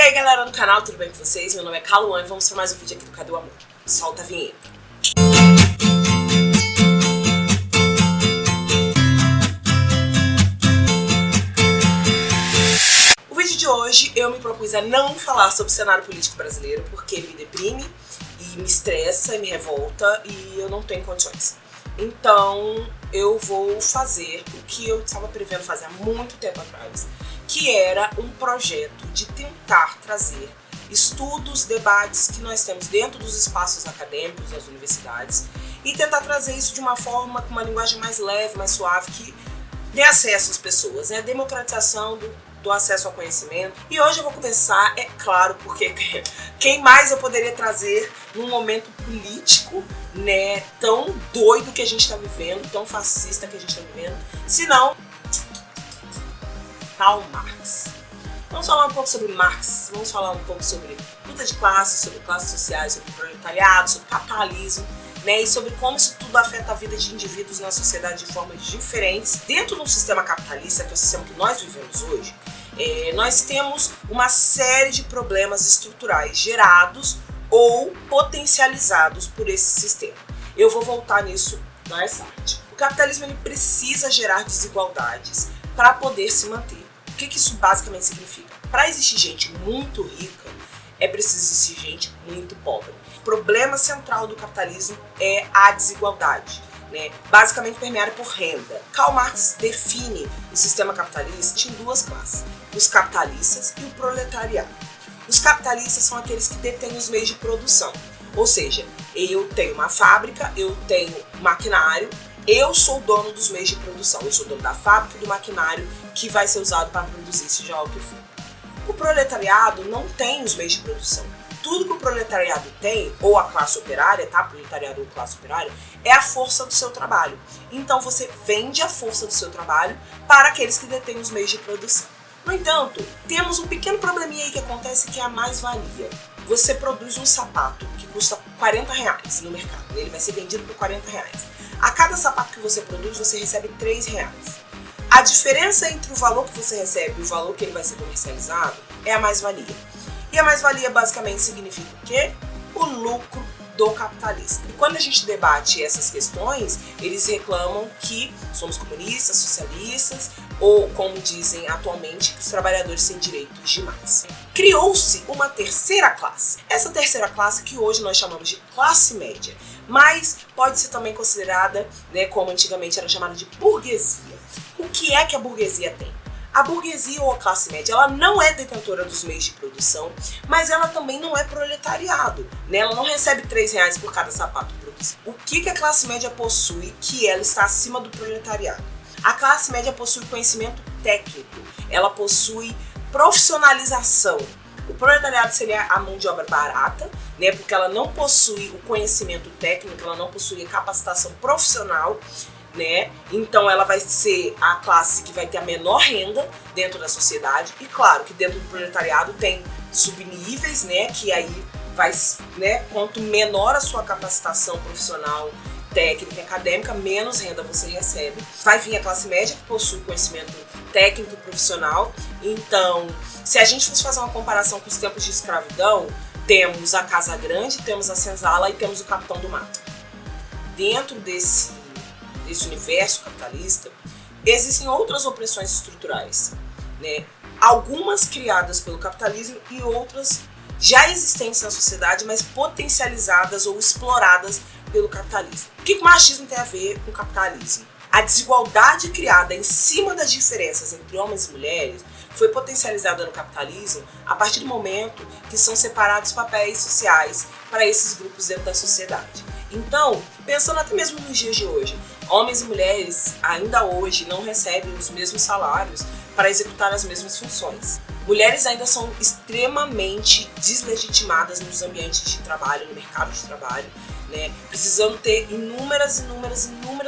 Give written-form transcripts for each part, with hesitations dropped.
E aí galera do canal, tudo bem com vocês? Meu nome é Caluan e vamos para mais um vídeo aqui do Cadê o Amor? Solta a vinheta. O vídeo de hoje eu me propus a não falar sobre o cenário político brasileiro porque me deprime e me estressa e me revolta e eu não tenho condições. Então eu vou fazer o que eu estava prevendo fazer há muito tempo atrás, que era um projeto de tentar trazer estudos, debates que nós temos dentro dos espaços acadêmicos das universidades e tentar trazer isso de uma forma, com uma linguagem mais leve, mais suave, que dê acesso às pessoas, né? A democratização do acesso ao conhecimento. E hoje eu vou começar, é claro, porque quem mais eu poderia trazer num momento político, né, tão doido que a gente está vivendo, tão fascista que a gente está vivendo, se não Karl Marx. Vamos falar um pouco sobre Marx, vamos falar um pouco sobre luta de classes, sobre classes sociais, sobre proletariado, sobre capitalismo, né, e sobre como isso tudo afeta a vida de indivíduos na sociedade de formas diferentes. Dentro do sistema capitalista, que é o sistema que nós vivemos hoje, nós temos uma série de problemas estruturais gerados ou potencializados por esse sistema. Eu vou voltar nisso mais tarde. O capitalismo ele precisa gerar desigualdades para poder se manter. O que isso basicamente significa? Para existir gente muito rica, é preciso existir gente muito pobre. O problema central do capitalismo é a desigualdade, né? Basicamente permeada por renda. Karl Marx define o sistema capitalista em duas classes: os capitalistas e o proletariado. Os capitalistas são aqueles que detêm os meios de produção, ou seja, eu tenho uma fábrica, eu tenho maquinário, eu sou o dono dos meios de produção, eu sou o dono da fábrica e do maquinário que vai ser usado para produzir seja o que for. O proletariado não tem os meios de produção. Tudo que o proletariado tem, ou a classe operária, tá? Proletariado ou classe operária, é a força do seu trabalho. Então você vende a força do seu trabalho para aqueles que detêm os meios de produção. No entanto, temos um pequeno probleminha aí que acontece, que é a mais-valia. Você produz um sapato que custa R$40 no mercado, ele vai ser vendido por R$40. A cada sapato que você produz, você recebe R$3. A diferença entre o valor que você recebe e o valor que ele vai ser comercializado é a mais-valia. E a mais-valia basicamente significa o quê? O lucro do capitalista. E quando a gente debate essas questões, eles reclamam que somos comunistas, socialistas, ou como dizem atualmente, que os trabalhadores têm direitos demais. Criou-se uma terceira classe. Essa terceira classe que hoje nós chamamos de classe média, mas pode ser também considerada, né, como antigamente era chamada de burguesia. O que é que a burguesia tem? A burguesia ou a classe média, ela não é detentora dos meios de produção, mas ela também não é proletariado, né? Ela não recebe R$3 por cada sapato produzido. O que a classe média possui que ela está acima do proletariado? A classe média possui conhecimento técnico, ela possui profissionalização. O proletariado seria a mão de obra barata, né? Porque ela não possui o conhecimento técnico, ela não possui a capacitação profissional, né? Então ela vai ser a classe que vai ter a menor renda dentro da sociedade. E claro que dentro do proletariado tem subníveis, né? Que aí vai, né? Quanto menor a sua capacitação profissional, técnica, acadêmica, menos renda você recebe. Vai vir a classe média, que possui conhecimento técnico e profissional. Então, se a gente fosse fazer uma comparação com os tempos de escravidão, temos a Casa Grande, temos a senzala e temos o capitão do mato. Dentro desse universo capitalista, existem outras opressões estruturais, né? Algumas criadas pelo capitalismo e outras já existentes na sociedade, mas potencializadas ou exploradas pelo capitalismo. O que o machismo tem a ver com o capitalismo? A desigualdade criada em cima das diferenças entre homens e mulheres foi potencializada no capitalismo a partir do momento que são separados papéis sociais para esses grupos dentro da sociedade. Então, pensando até mesmo nos dias de hoje, homens e mulheres ainda hoje não recebem os mesmos salários para executar as mesmas funções. Mulheres ainda são extremamente deslegitimadas nos ambientes de trabalho, no mercado de trabalho, né? Precisando ter inúmeras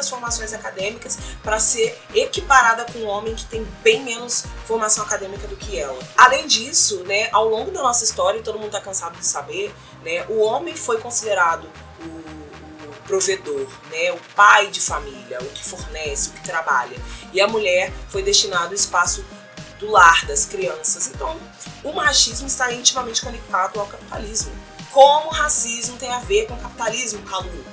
formações acadêmicas para ser equiparada com um homem que tem bem menos formação acadêmica do que ela. Além disso, né, ao longo da nossa história, e todo mundo está cansado de saber, né, o homem foi considerado o provedor, né, o pai de família, o que fornece, o que trabalha, e a mulher foi destinada ao espaço do lar, das crianças. Então, o machismo está intimamente conectado ao capitalismo. Como o racismo tem a ver com o capitalismo, Calu?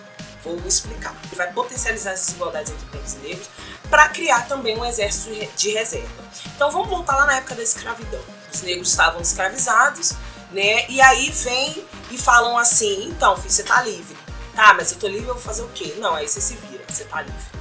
Vou explicar. Ele vai potencializar as desigualdades entre brancos e negros para criar também um exército de reserva. Então vamos voltar lá na época da escravidão. Os negros estavam escravizados, né? E aí vem e falam assim, então, filho, você tá livre. Tá, mas eu tô livre, eu vou fazer o quê? Não, aí você se vira, você tá livre.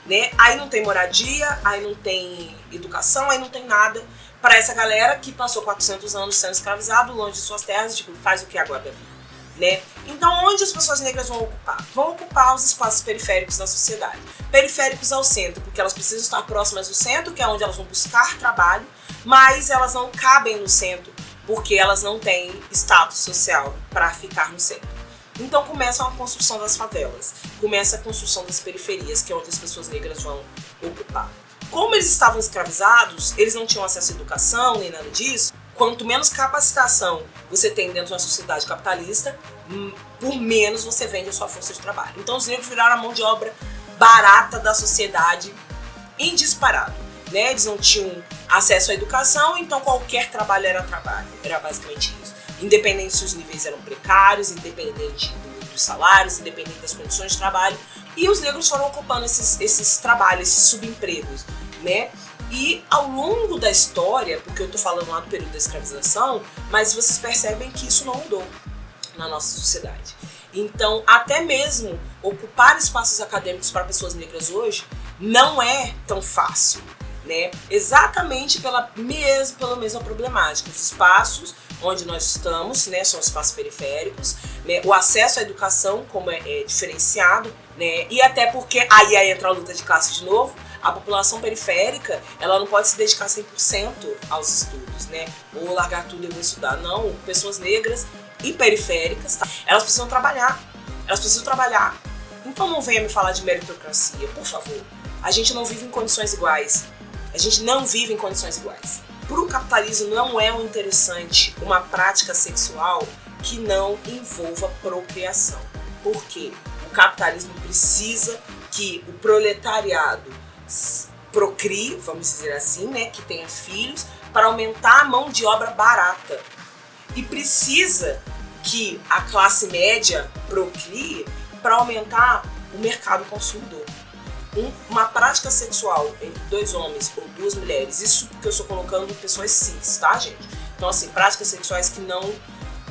Né? Aí não tem moradia, aí não tem educação, aí não tem nada para essa galera que passou 400 anos sendo escravizado, longe de suas terras, tipo, faz o que agora da vida? Né? Então, onde as pessoas negras vão ocupar? Vão ocupar os espaços periféricos da sociedade. Periféricos ao centro, porque elas precisam estar próximas do centro, que é onde elas vão buscar trabalho, mas elas não cabem no centro, porque elas não têm status social para ficar no centro. Então começa a construção das favelas, começa a construção das periferias, que é onde as pessoas negras vão ocupar. Como eles estavam escravizados, eles não tinham acesso à educação, nem nada disso. Quanto menos capacitação você tem dentro de uma sociedade capitalista, por menos você vende a sua força de trabalho. Então os negros viraram a mão de obra barata da sociedade em disparado. Né? Eles não tinham acesso à educação, então qualquer trabalho era trabalho. Era basicamente isso. Independente se os níveis eram precários, independente dos salários, independente das condições de trabalho. E os negros foram ocupando esses trabalhos, esses subempregos, né? E ao longo da história, porque eu tô falando lá do período da escravização, mas vocês percebem que isso não mudou na nossa sociedade. Então, até mesmo ocupar espaços acadêmicos para pessoas negras hoje não é tão fácil, né? Exatamente pela mesma problemática. Os espaços onde nós estamos, né, são espaços periféricos, né, o acesso à educação como é diferenciado, né, e até porque aí entra a luta de classe de novo. A população periférica, ela não pode se dedicar 100% aos estudos, né, ou largar tudo e não estudar. Não, pessoas negras e periféricas, tá? Elas precisam trabalhar, Então não venha me falar de meritocracia, por favor. A gente não vive em condições iguais. Para o capitalismo não é interessante uma prática sexual que não envolva procriação. Por quê? O capitalismo precisa que o proletariado procrie, vamos dizer assim, né, que tenha filhos, para aumentar a mão de obra barata. E precisa que a classe média procrie para aumentar o mercado consumidor. Uma prática sexual entre 2 homens ou 2 mulheres, isso porque eu estou colocando pessoas cis, tá, gente? Então, assim, práticas sexuais que não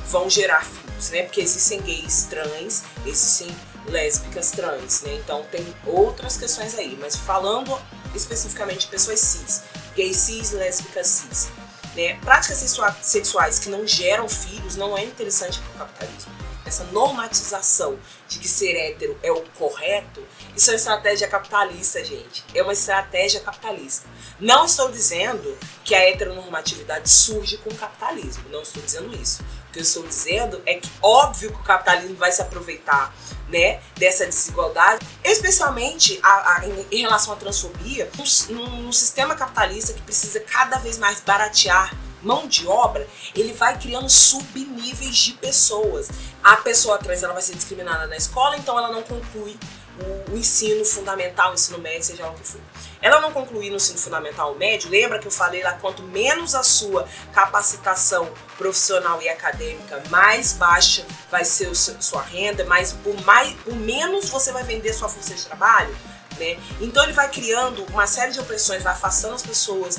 vão gerar filhos, né? Porque existem gays trans, existem lésbicas trans, né? Então, tem outras questões aí, mas falando especificamente de pessoas cis, gays cis, lésbicas cis, né? Práticas sexuais que não geram filhos não é interessante para o capitalismo. Essa normatização de que ser hétero é o correto, isso é uma estratégia capitalista, gente. É uma estratégia capitalista. Não estou dizendo que a heteronormatividade surge com o capitalismo. Não estou dizendo isso. O que eu estou dizendo é que óbvio que o capitalismo vai se aproveitar, né, dessa desigualdade, especialmente em relação à transfobia, num sistema capitalista que precisa cada vez mais baratear mão de obra, ele vai criando subníveis de pessoas. A pessoa trans, ela vai ser discriminada na escola, então ela não conclui o ensino fundamental, o ensino médio, seja lá o que for. Ela não concluir no ensino fundamental ou médio, lembra que eu falei lá, quanto menos a sua capacitação profissional e acadêmica, mais baixa vai ser sua renda, por menos você vai vender sua força de trabalho, né? Então ele vai criando uma série de opressões, vai afastando as pessoas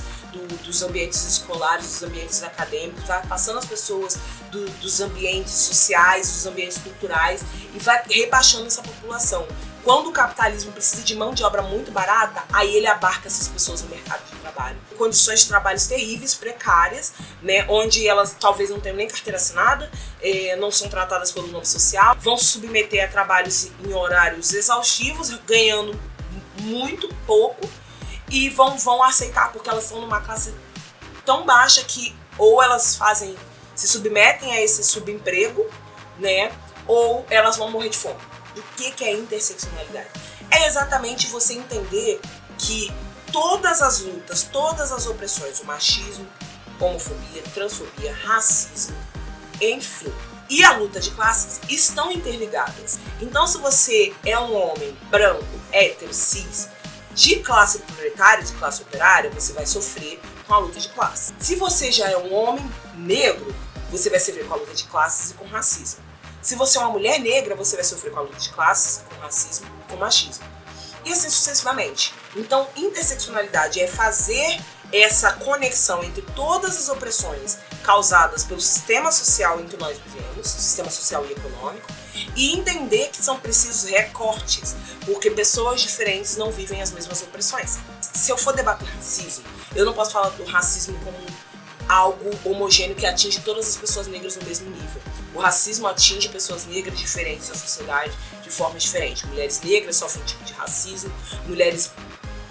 dos ambientes escolares, dos ambientes acadêmicos, vai afastando as pessoas dos ambientes sociais, dos ambientes culturais e vai rebaixando essa população. Quando o capitalismo precisa de mão de obra muito barata, aí ele abarca essas pessoas no mercado de trabalho. Condições de trabalho terríveis, precárias, né, onde elas talvez não tenham nem carteira assinada, não são tratadas pelo nome social, vão se submeter a trabalhos em horários exaustivos, ganhando muito pouco, e vão aceitar porque elas estão numa classe tão baixa que ou elas se submetem a esse subemprego, né, ou elas vão morrer de fome. O que é interseccionalidade? É exatamente você entender que todas as lutas, todas as opressões, o machismo, homofobia, transfobia, racismo, enfim, e a luta de classes estão interligadas. Então, se você é um homem branco, hétero, cis, de classe proletária, de classe operária, você vai sofrer com a luta de classes. Se você já é um homem negro, você vai sofrer com a luta de classes e com racismo. Se você é uma mulher negra, você vai sofrer com a luta de classes, com racismo e com machismo. E assim sucessivamente. Então, interseccionalidade é fazer essa conexão entre todas as opressões causadas pelo sistema social em que nós vivemos, sistema social e econômico, e entender que são precisos recortes, porque pessoas diferentes não vivem as mesmas opressões. Se eu for debater racismo, eu não posso falar do racismo como algo homogêneo que atinge todas as pessoas negras no mesmo nível. O racismo atinge pessoas negras diferentes da sociedade de forma diferente. Mulheres negras sofrem um tipo de racismo, mulheres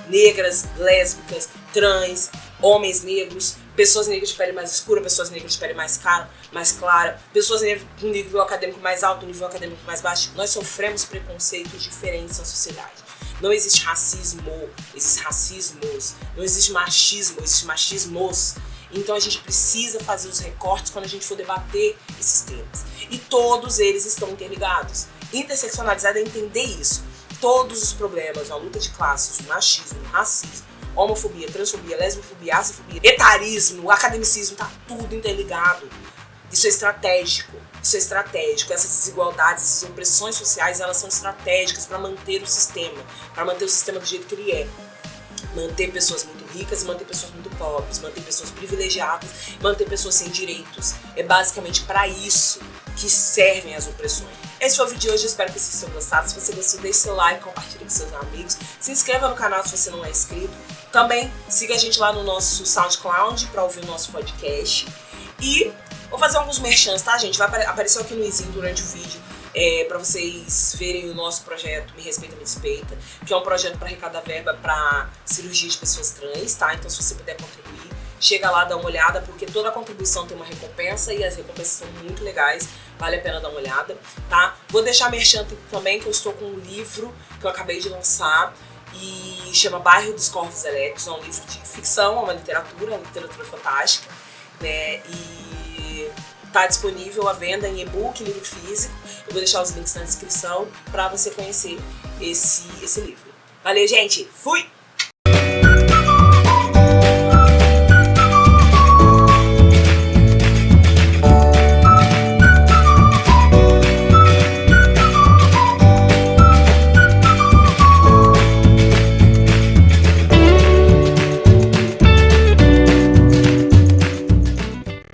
negras, lésbicas, trans, homens negros, pessoas negras de pele mais escura, pessoas negras de pele mais clara, pessoas negras com nível acadêmico mais alto, nível acadêmico mais baixo. Nós sofremos preconceitos diferentes na sociedade. Não existe racismo, existem racismos. Não existe machismo, existem machismos. Então a gente precisa fazer os recortes quando a gente for debater esses temas. E todos eles estão interligados. Interseccionalizado é entender isso. Todos os problemas, a luta de classes, o machismo, o racismo, homofobia, transfobia, lesbofobia, azofobia, etarismo, o academicismo, tá tudo interligado. Isso é estratégico. Essas desigualdades, essas opressões sociais, elas são estratégicas para manter o sistema do jeito que ele é. Manter pessoas muito ricas e manter pessoas muito pobres, manter pessoas privilegiadas, manter pessoas sem direitos. É basicamente para isso que servem as opressões. Esse foi o vídeo de hoje, eu espero que vocês tenham gostado. Se você gostou, deixe seu like, compartilhe com seus amigos. Se inscreva no canal se você não é inscrito. Também siga a gente lá no nosso SoundCloud para ouvir o nosso podcast. E vou fazer alguns merchans, tá, gente? Vai aparecer aqui no izinho durante o vídeo. Para vocês verem o nosso projeto Me Respeita, Me Despeita, que é um projeto para arrecadar verba para cirurgia de pessoas trans, tá? Então se você puder contribuir, chega lá, dá uma olhada, porque toda contribuição tem uma recompensa e as recompensas são muito legais, vale a pena dar uma olhada, tá? Vou deixar merchan também, que eu estou com um livro que eu acabei de lançar e chama Bairro dos Corvos Elétricos, é um livro de ficção, é uma literatura fantástica, né? E está disponível à venda em e-book, livro físico. Eu vou deixar os links na descrição para você conhecer esse livro. Valeu, gente! Fui!